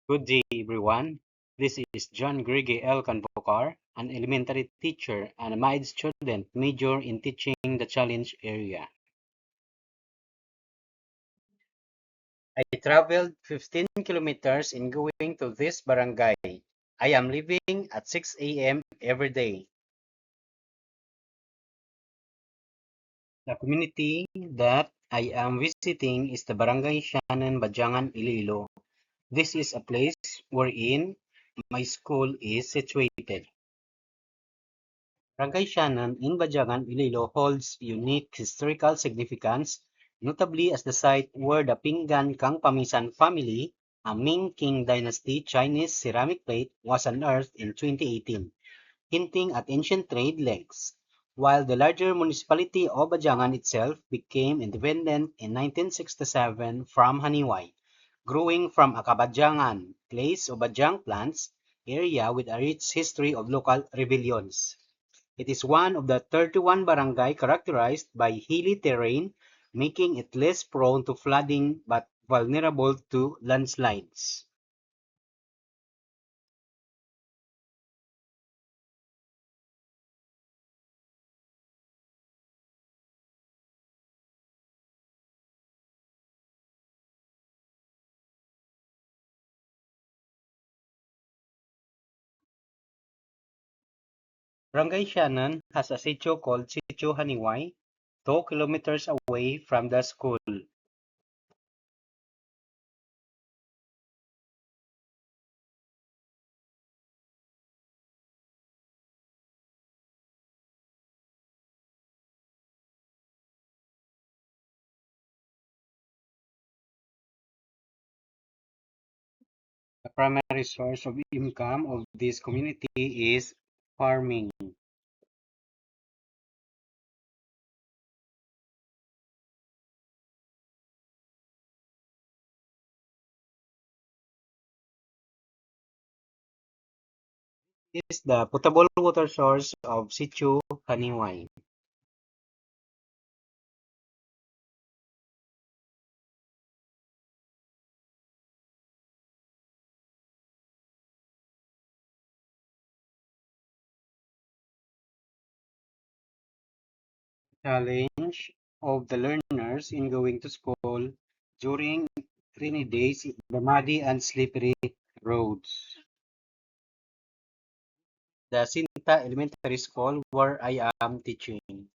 Good day, everyone. This is John Grige L. Canvocar, an elementary teacher and a MIDE student major in teaching the challenge area. I traveled 15 kilometers in going to this barangay. I am leaving at 6 a.m. every day. The community that I am visiting is the Barangay Shannon Bajangan, Iloilo. This is a place wherein my school is situated. Barangay Shannon in Bajangan, Iloilo holds unique historical significance, notably as the site where the Pinggan Kangpamisan family, a Ming Qing dynasty Chinese ceramic plate, was unearthed in 2018, hinting at ancient trade links. While the larger municipality of Bajangan itself became independent in 1967 from Haniway, growing from a Kabajangan place of Bajang plants area with a rich history of local rebellions. It is one of the 31 barangay characterized by hilly terrain, making it less prone to flooding but vulnerable to landslides. Barangay Shannon has a sitio called Sitio Haniway, 2 kilometers away from the school. The primary source of income of this community is farming. It is the potable water source of Sitio Haniway. Challenge of the learners in going to school during rainy days in the muddy and slippery roads. The Sinta Elementary School where I am teaching.